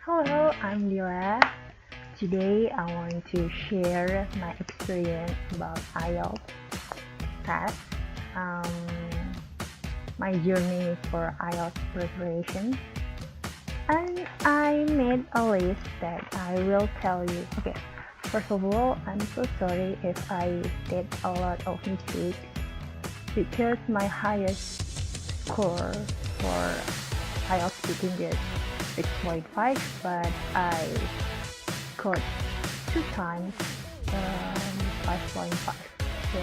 Hello, I'm Dylla. Today I want to share my experience about IELTS test. Um, my journey for IELTS preparation, and I made a list that I will tell you. Okay, first of all, I'm so sorry if I did a lot of mistakes because my highest score for IELTS speaking is 6.5, but I scored 2 times 5.5. So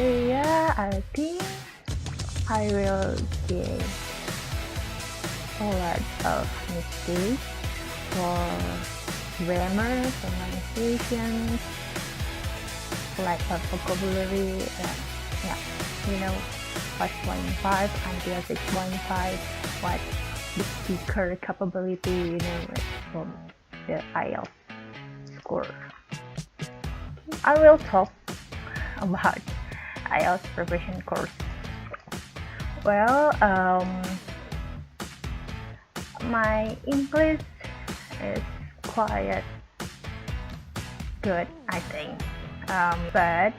yeah, I think I will get a lot of mistakes for grammar, pronunciation, lack of vocabulary. Yeah, 5.5 until 6.5. What the speaker capability, from the IELTS score. I will talk about IELTS preparation course. Well, my English is quite good, I think. But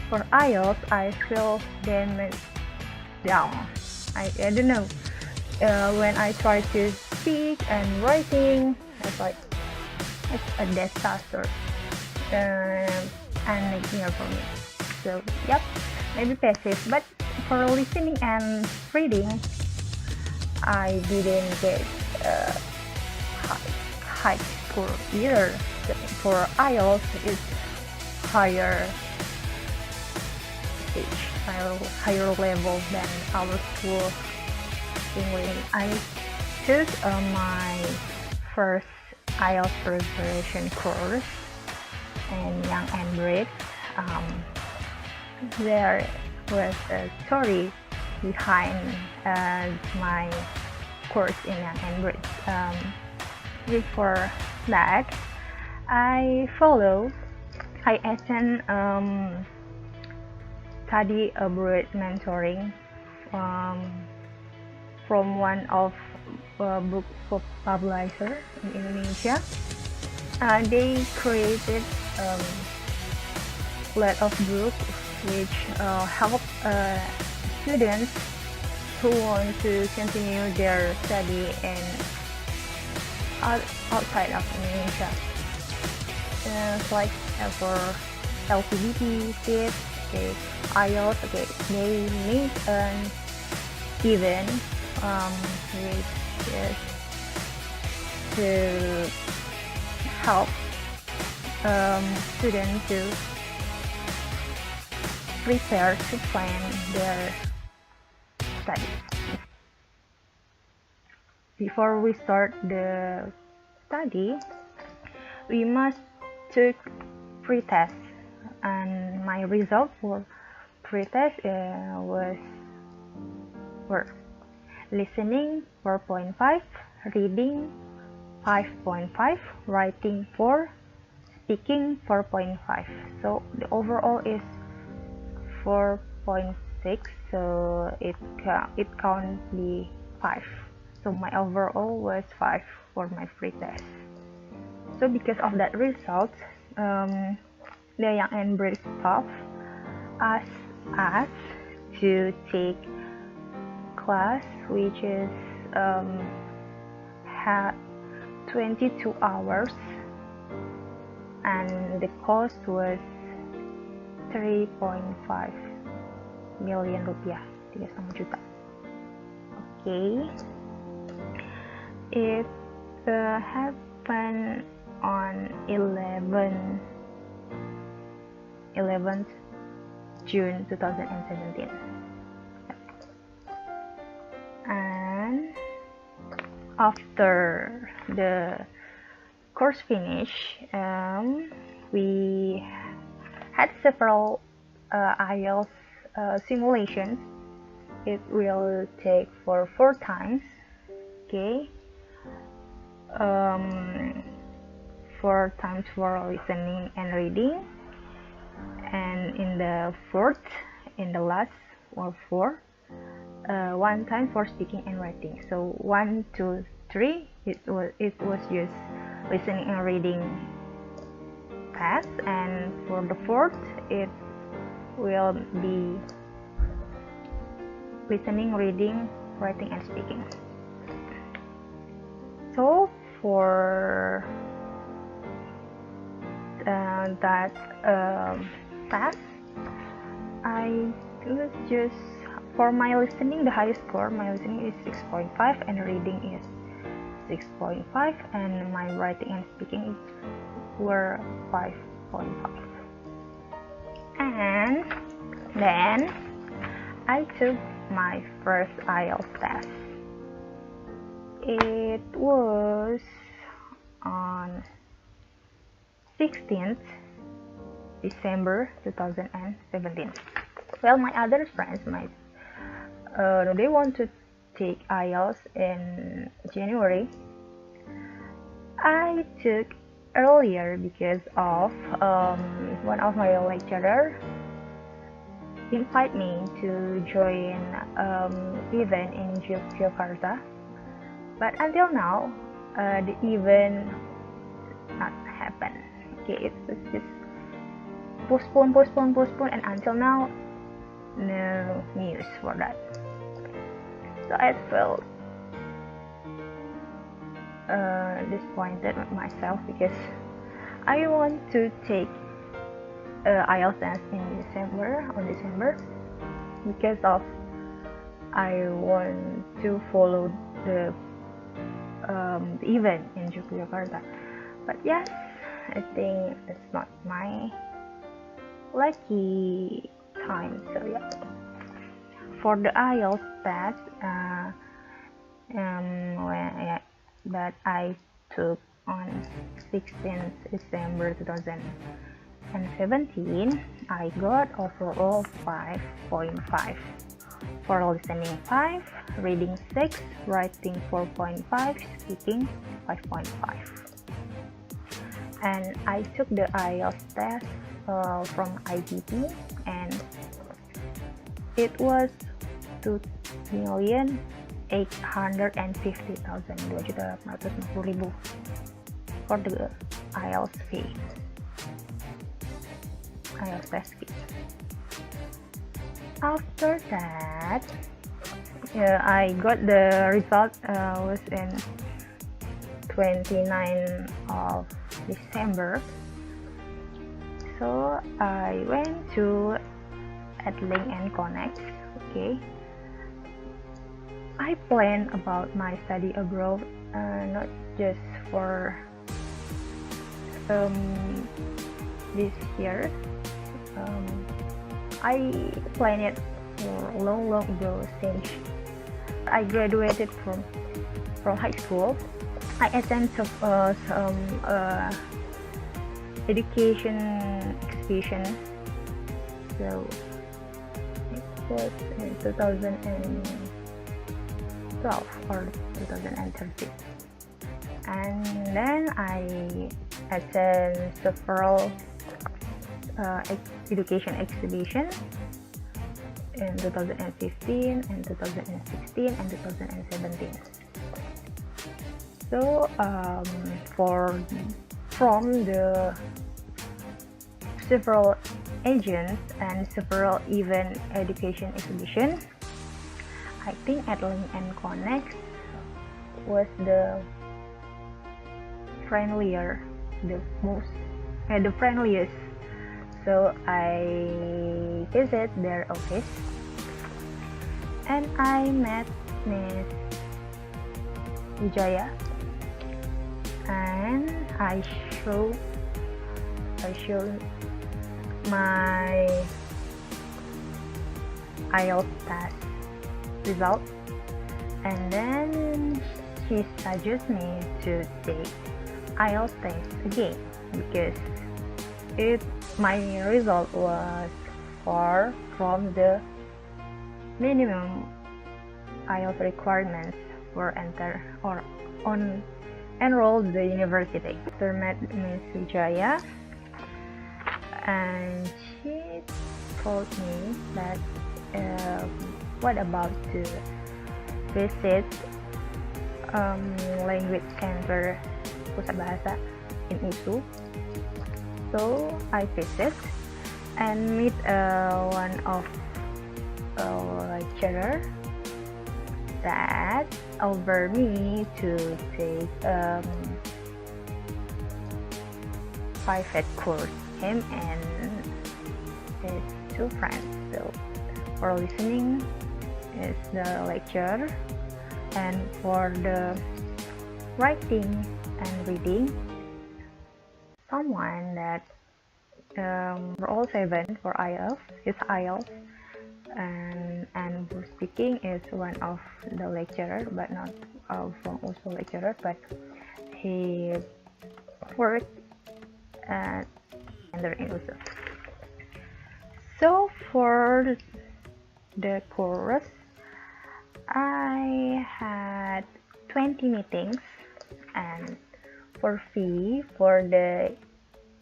for IELTS, I feel damaged down. I don't know. When I try to speak and writing, it's like it's a disaster and nightmare for me. So yep, maybe passive. But for listening and reading, I didn't get high score either. For IELTS, it's higher stage, higher level than our school English. I took my first IELTS preparation course in Young and Bridge. There was a story behind my course in Young and Bridge. Before that, I attend study abroad mentoring from one of book publisher in Indonesia. They created a lot of books which help students who want to continue their study in outside of Indonesia. It's like for LPDP, kids, IELTS. They make an event which is to help students to prepare to plan their studies. Before we start the study, we must take pre-test, and my result for pre-test were listening 4.5, reading 5.5, writing 4, speaking 4.5. So the overall is 4.6. So it can't be 5. So my overall was 5 for my pre-test. So because of that result, the Young and British staff asked us to take class which is had 22 hours, and the cost was 3.5 million rupiah, 3,5 juta. Okay, it happened on 11th June 2017. And after the course finish, we had several IELTS simulations. It will take for 4 times. Okay, 4 times for listening and reading, and in the last or 4, one time for speaking and writing. So 1, 2, 3, it was just listening and reading test, and for the fourth it will be listening, reading, writing, and speaking. So for that task, I was just, for my listening, the highest score, my listening is 6.5 and reading is 6.5, and my writing and speaking were 5.5. And then I took my first IELTS test. It was on 16th December 2017. Well, my other friends, they want to take IELTS in January. I took earlier because of one of my lecturer invite me to join event in Jakarta, but until now the event not happened. Okay, it was just postpone, and until now no news for that. So I felt disappointed with myself because I want to take IELTS test in December, because of I want to follow the event in Jakarta. But yes, I think it's not my lucky time. So yeah, for the IELTS test that I took on 16th December 2017, I got overall 5.5. For listening 5, reading 6, writing 4.5, speaking 5.5. And I took the IELTS test from IDP, and it was 2.850.000 for the IELTS fee, IELTS test fee. After that, I got the result was in 29th of December. So I went to Link and Connect. Okay, I plan about my study abroad, not just for this year. I planned it for long ago, since I graduated from high school. I attended some education exhibition. So it was in 2012 or 2013, and then I attended several education exhibition in 2015 and 2016 and 2017. So from the several agents and several event education exhibition, I think Link and Connect was the friendliest. So I visit their office and I met Miss Wijaya, and I showed my IELTS test result, and then she suggested me to take IELTS test again because my result was far from the minimum IELTS requirements for enroll the university. I met Miss Wijaya, and she told me that was about to visit language center pusat bahasa in USU. So I visit and meet one of lecturer that offered me to take private course, him and his two friends. So for listening is the lecture, and for the writing and reading, someone that for all 7 for IELTS, his IELTS, and for speaking is one of the lecturer, but not from also lecturer, but he worked at in USU. So for the course, I had 20 meetings, and for fee for the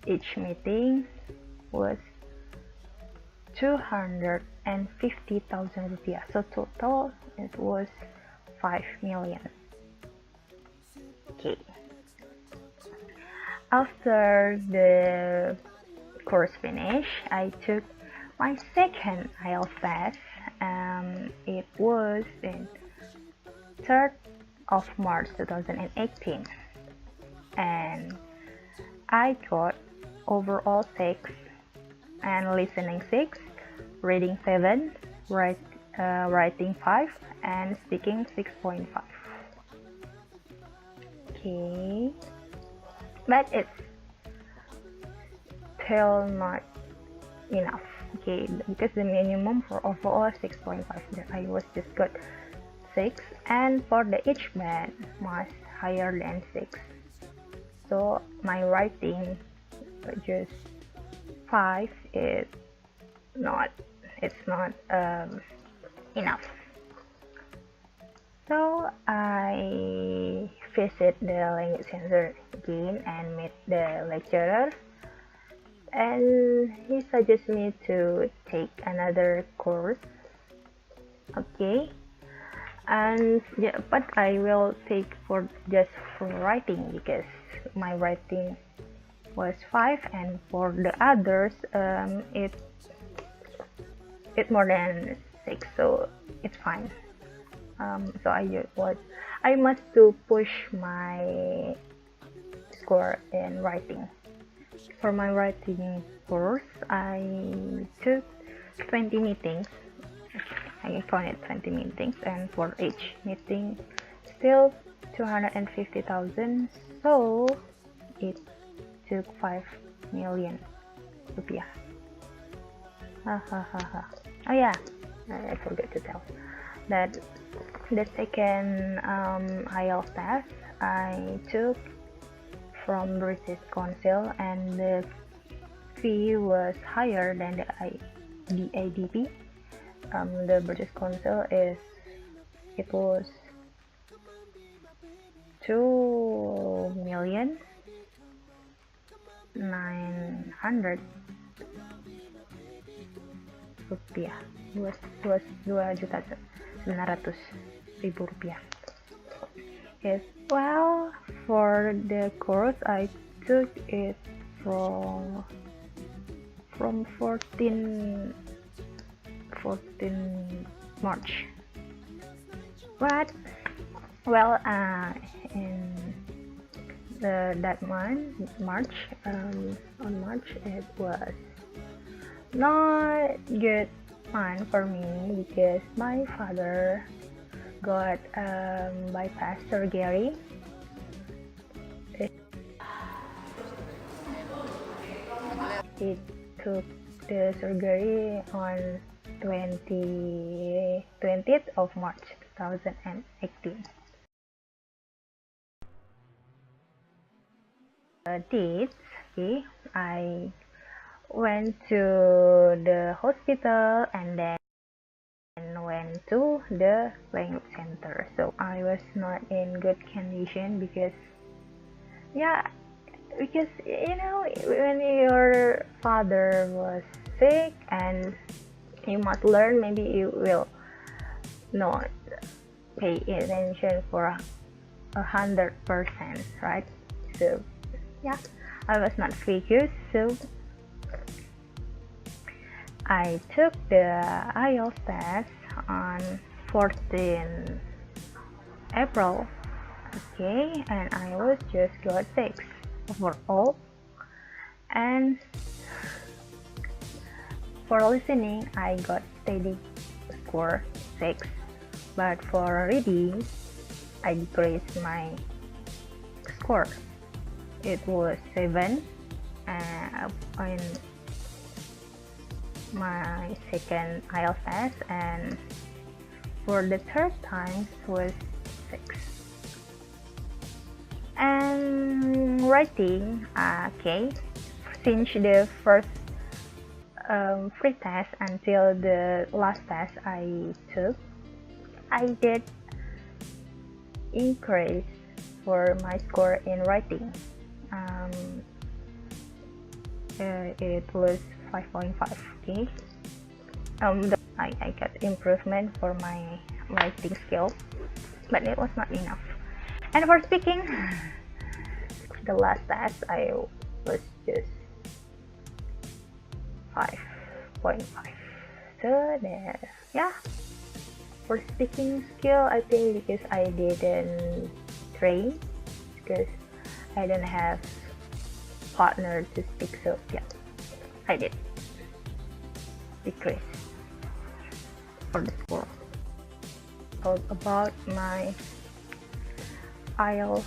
each meeting was 250,000 rupiah. So total it was 5 million. Okay. After the course finish, I took my second IELTS test. It was in 3rd of March 2018, and I got overall 6 and listening 6, reading 7, writing 5, and speaking 6.5. Okay, but it's still not enough. Okay, because the minimum for overall 6.5, I was just got 6, and for the each band must higher than 6. So my writing just 5 is not enough. So I visit the language center again and meet the lecturer, and he suggests me to take another course. Okay, and yeah, but I will take for just for writing, because my writing was 5, and for the others it's more than 6, so it's fine. So I must to push my score in writing. For my writing course, I took 20 meetings. I counted 20 meetings, and for each meeting still 250,000, so it took 5 million rupiah. Oh yeah, I forgot to tell that the second IELTS test I took from British Council, and the fee was higher than the ADP. The British Council it was 2.900.000 rupiah, 2.900.000 rupiah. Yes, well, for the course I took it from 14 March. But well, in that month, March, on March, it was not good fun for me, because my father got bypass surgery. He took the surgery on 20th of March 2018. Dates, okay, I went to the hospital and then went to the language center. So I was not in good condition, because you know, when your father was sick and you must learn, maybe you will not pay attention for 100%, right? So yeah, I was not focused, so I took the IELTS test on 14 April, okay, and I was just got 6 overall. And for listening, I got steady score 6, but for reading, I decreased my score. It was 7 in my second IELTS test, and for the third time was 6. And writing, okay, since the first free test until the last test I took, I did increase for my score in writing. It was 5.5, okay. I got improvement for my writing skill, but it was not enough. And for speaking, the last test I was just 5.5. So there, yeah. For speaking skill, I think because I didn't train, because I don't have partner to speak, so yeah, I did decrease for the score. Talk about my IELTS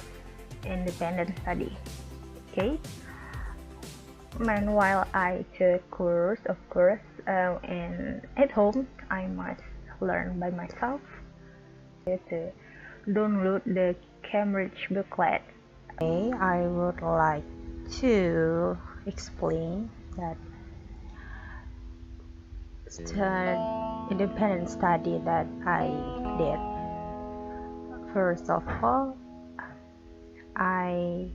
independent study, okay. Meanwhile, I took course, of course, and at home I must learn by myself. To download the Cambridge booklet. Okay, I would like to explain that independent study that I did. First of all, I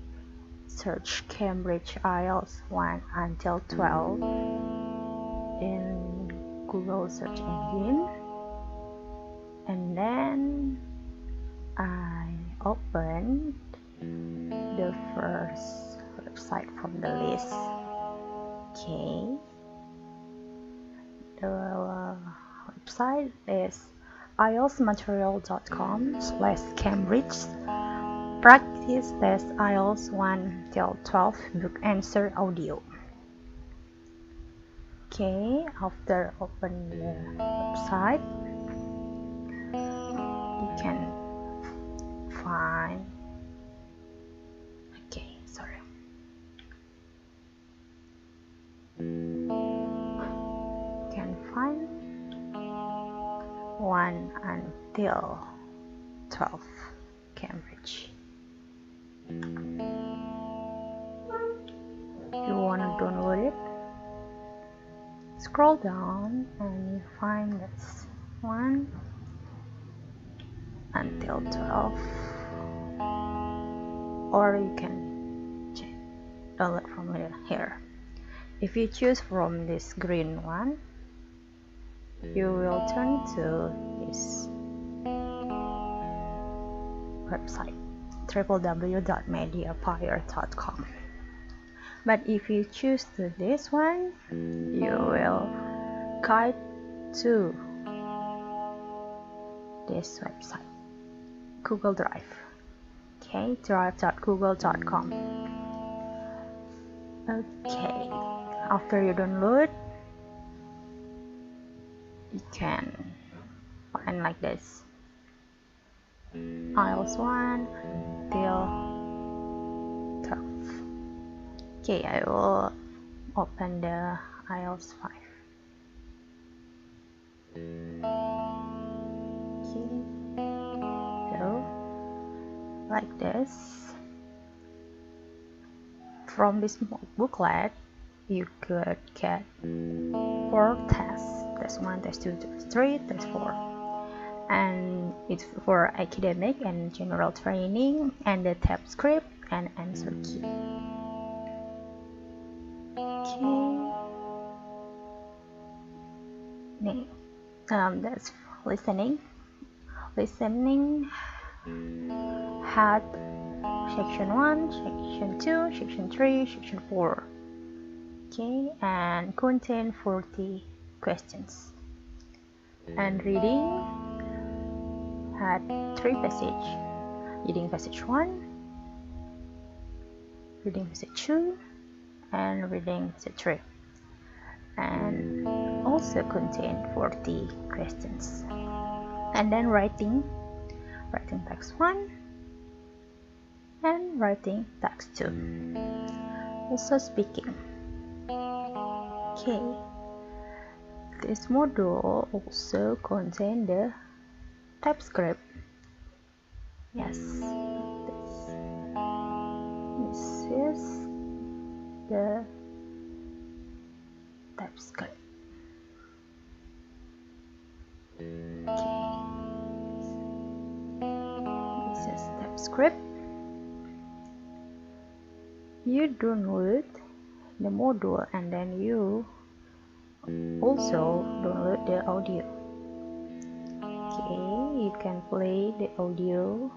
searched Cambridge IELTS 1 until 12 in Google search engine, and then I opened the first website from the list. Okay, the website is ieltsmaterial.com/Cambridge practice test IELTS 1 till 12 book answer audio. Okay, after open the website, you can find can find 1 until 12 Cambridge. If you want to download it, scroll down and you find this 1 until 12, or you can download from here. If you choose from this green one, you will turn to this website, www.mediapire.com. But if you choose to this one, you will guide to this website, Google Drive. Okay, drive.google.com. Okay, after you download, you can find like this, IELTS 1 until 12. Okay, I will open the IELTS 5. Okay, so like this. From this booklet, you could get 4 tests: test 1, test 2, test 3, test 4, and it's for academic and general training, and the tab script and answer key. Okay, that's listening. listening had section 1, section 2, section 3, section 4. Okay, and contain 40 questions. And reading had 3 passages. Reading passage 1, reading passage 2, and reading passage 3. And also contain 40 questions. And then writing text 1 and writing text 2. Also speaking. Okay, this module also contains the TypeScript. Yes, this is the TypeScript. Okay, this is TypeScript. You download the module and then you also download the audio. Okay, you can play the audio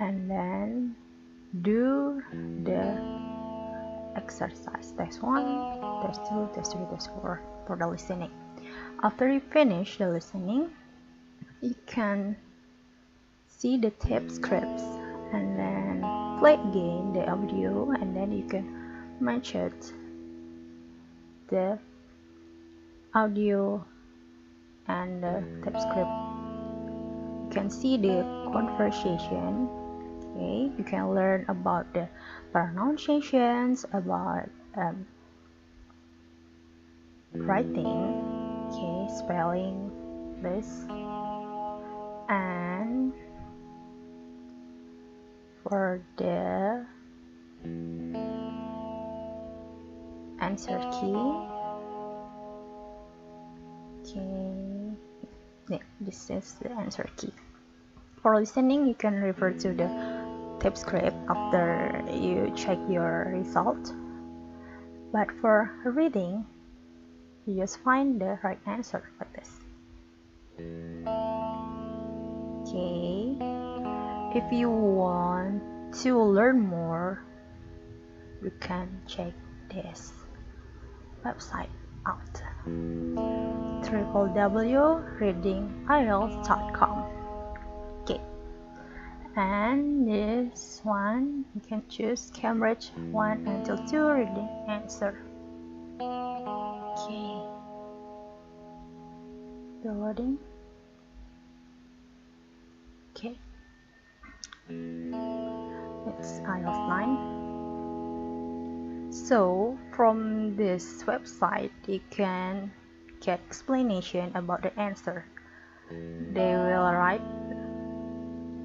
and then do the exercise test 1, test 2, test 3, test 4 for the listening. After you finish the listening, you can see the tape scripts and then play again the audio, and then you can match it the audio and the tape script. You can see the conversation. Okay, you can learn about the pronunciations, about writing, okay, spelling this, and for the answer key. Okay, yeah, this is the answer key. For listening, you can refer to the tape script after you check your result. But for reading, you just find the right answer like this. Okay, if you want to learn more, you can check this website out: www.readingielts.com. Okay, and this one you can choose Cambridge 1 until 2 reading answer. Okay, downloading. Okay, it's IELTS 9. So from this website you can get explanation about the answer. They will write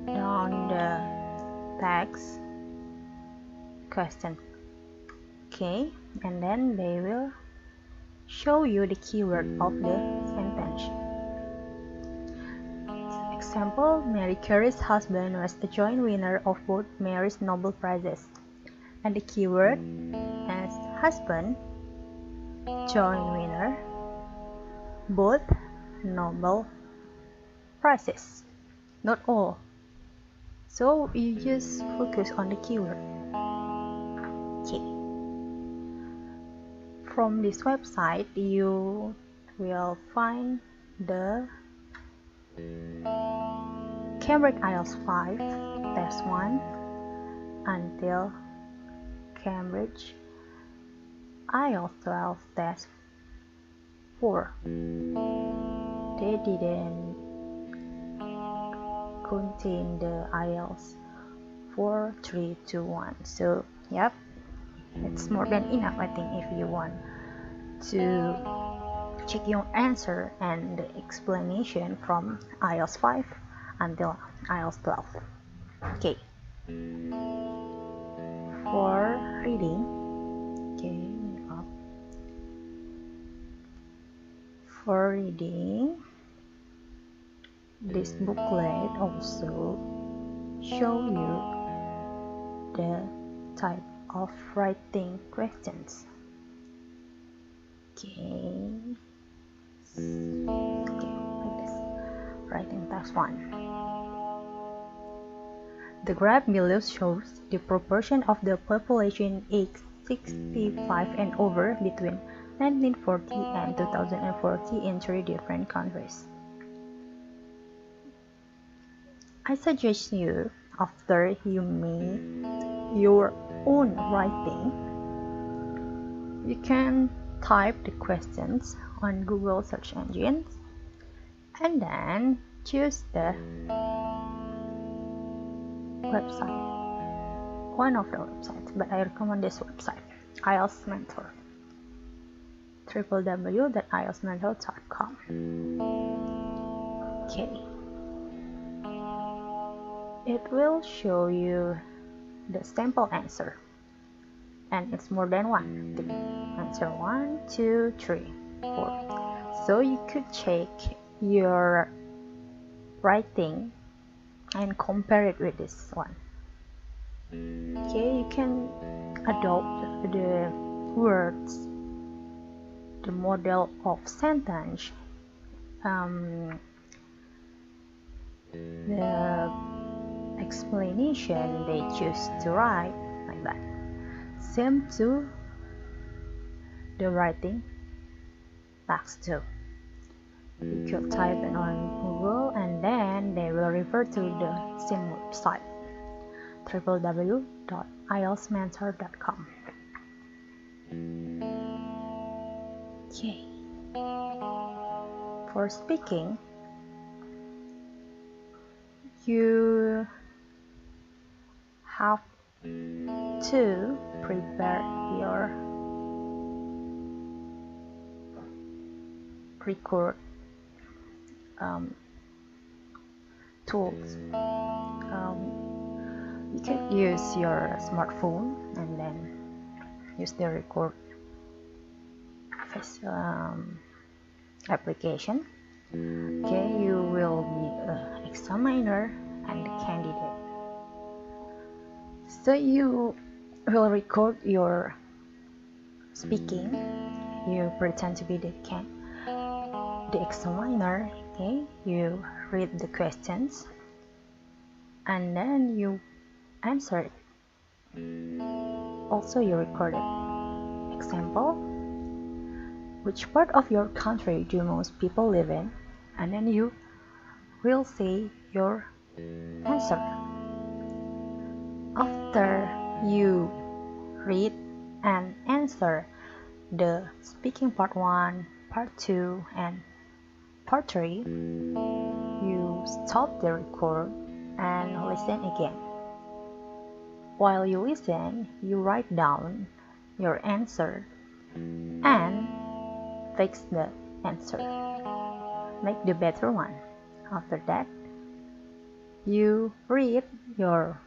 down the text question. Okay, and then they will show you the keyword of the sentence. Example, Mary Curie's husband was a joint winner of both Mary's Nobel Prizes. And the keyword as husband, joint winner, both Nobel Prizes. Not all. So you just focus on the keyword. Okay. From this website, you will find the Cambridge IELTS 5 Test 1 until Cambridge IELTS 12 Test 4. They didn't contain the IELTS 4, 3, 2, 1. So, yep, it's more than enough, I think, if you want to check your answer and the explanation from IELTS 5 until IELTS 12. Okay. For reading, okay, up. For reading, this booklet also show you the type of writing questions. Okay, like this. Writing task 1. The graph below shows the proportion of the population aged 65 and over between 1940 and 2040 in 3 different countries. I suggest you, after you make your own writing, you can type the questions on Google search engines and then choose the website, one of the websites, but I recommend this website, IELTS Mentor, www.ieltsmentor.com. Okay, it will show you the sample answer, and it's more than one. The answer 1, 2, 3, 4. So you could check your writing and compare it with this one. Okay, you can adopt the words, the model of sentence, the explanation they choose to write, like that. Same to the writing task 2. You could type it on Google and then they will refer to the same website, www.ieltsmentor.com. Okay. For speaking, you have to prepare your record tools. You can use your smartphone and then use the record application. Okay, you will be an examiner and a candidate. So you will record your speaking. You pretend to be the examiner. Okay, you read the questions and then you answer it. Also, you record it. Example: which part of your country do most people live in? And then you will say your answer. After you read and answer the speaking part 1, part 2, and part 3, you stop the record and listen again. While you listen, you write down your answer and fix the answer. Make the better one. After that, you read your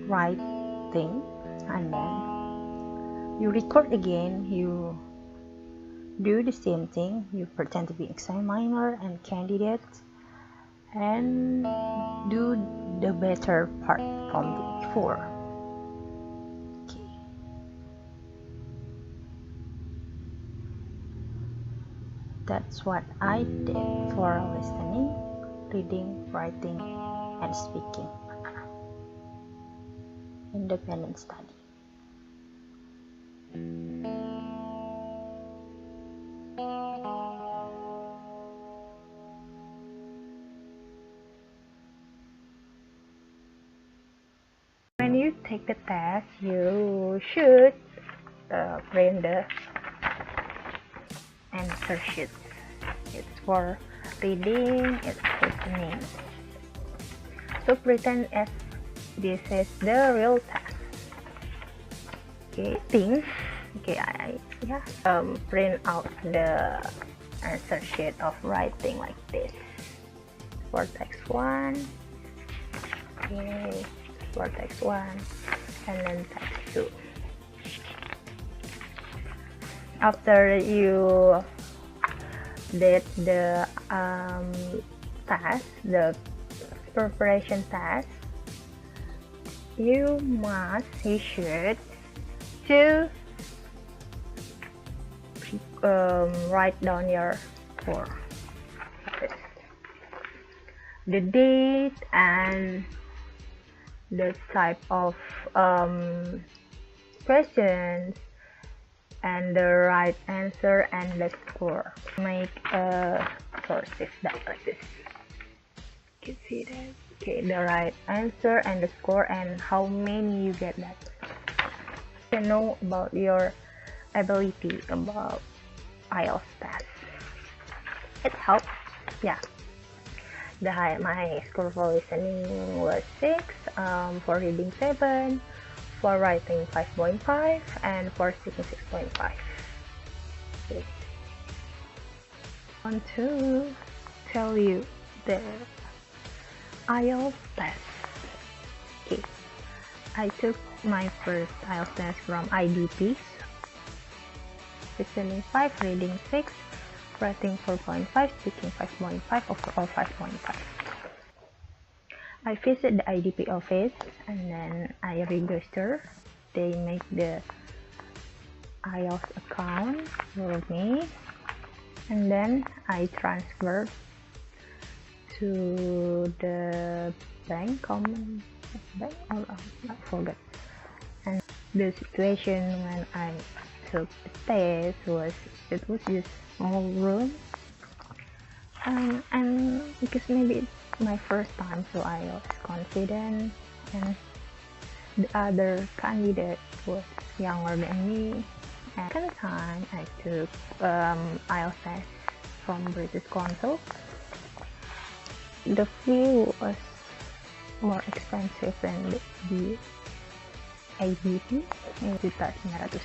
writing and then you record again. You do the same thing. You pretend to be examiner and candidate and do the better part from the before. Okay. That's what I did for listening, reading, writing, and speaking. Independent study. When you take the test, you should print the answer sheet. It's for reading, it's listening. So pretend as this is the real test. Okay, I print out the answer sheet of writing like this. For text 1, okay, for text 1, and then text 2. After you did the task, the preparation task, you should to write down your score. the date and the type of questions and the right answer and the score. Make a sources that like this. You can see that. Okay, the right answer and the score and how many you get that. You know about your ability about IELTS test. It helps, yeah. My score for listening was 6, for reading 7, for writing 5.5, and for speaking 6.5. Okay. I want to tell you the IELTS test. Okay, I took my first IELTS test from IDP. Listening 5, reading 6, writing 4.5, speaking 5.5, overall 5.5. I visit the IDP office and then I register. They make the IELTS account for me and then I transfer to the bank, common bank, or I forget. And the situation when I took the test was just small room, and because maybe it's my first time, so I was confident, and the other candidate was younger than me. And second time I took IELTS test from British Council. The fee was more expensive than the IDP, itu 900.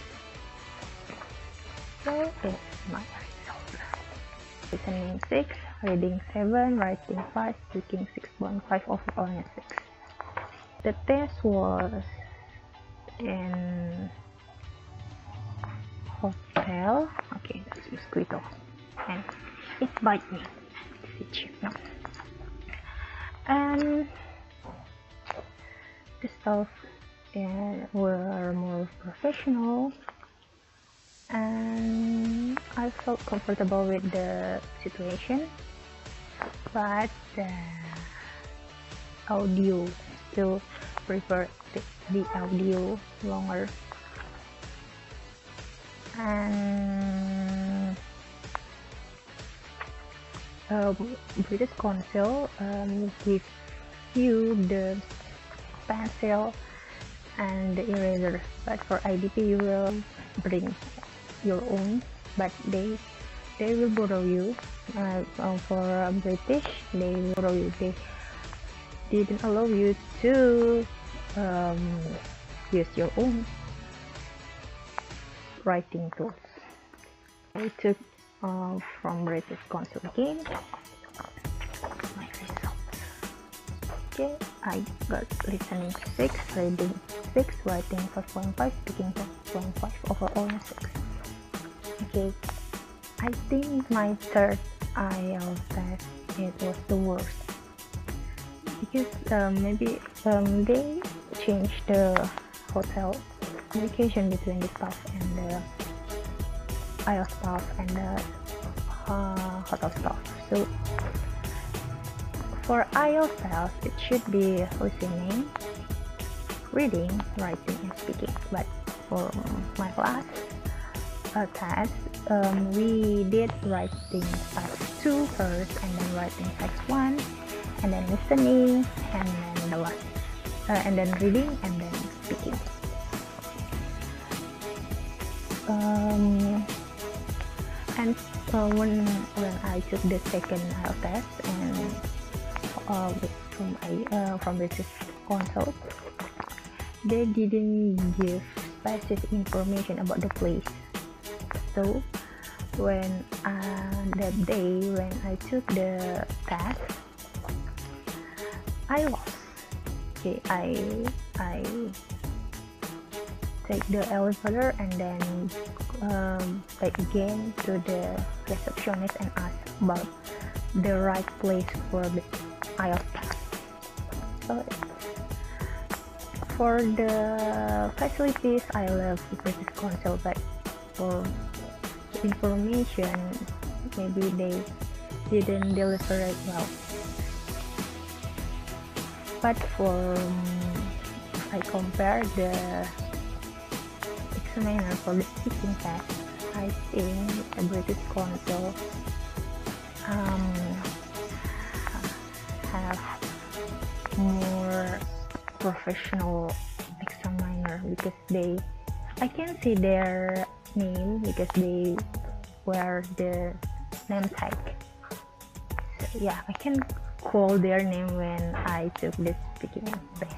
So it's my result. Listening 6, reading 7, writing 5, speaking 6.5, overall 6. The test was in hotel. Okay, that's mosquito, and it bite me. It's cheap now. And the staff were more professional, and I felt comfortable with the situation, but the audio still prefer the audio longer. And British Council give you the pencil and the eraser, but for IDP you will bring your own, but they will borrow you. For British, they will borrow you. They didn't allow you to use your own writing tools. I took from British Council again my results. Okay, I got listening 6, reading 6, writing 5.5, speaking 5.5, overall 6. Okay, I think my third IELTS test, it was the worst because maybe they changed the hotel communication between the staff and the IELTS staff and the hotel staff. So for IELTS test, it should be listening, reading, writing, and speaking. But for my last test, we did writing type 2 first, and then writing type 1, and then listening, and then the last, and then reading, and then speaking. And when I took the second IELTS test and from British Council, they didn't give specific information about the place. So when that day when I took the test, I lost. Okay, I take the elevator and then back again to the receptionist and ask about the right place for the IELTS test. So for the facilities, I love British Council, but for information, maybe they didn't deliver it well. But if I compare the examiner for the speaking test, I think the British Council have more professional examiner, because I can see their name because they wear the name tag. So yeah, I can call their name when I took the speaking test.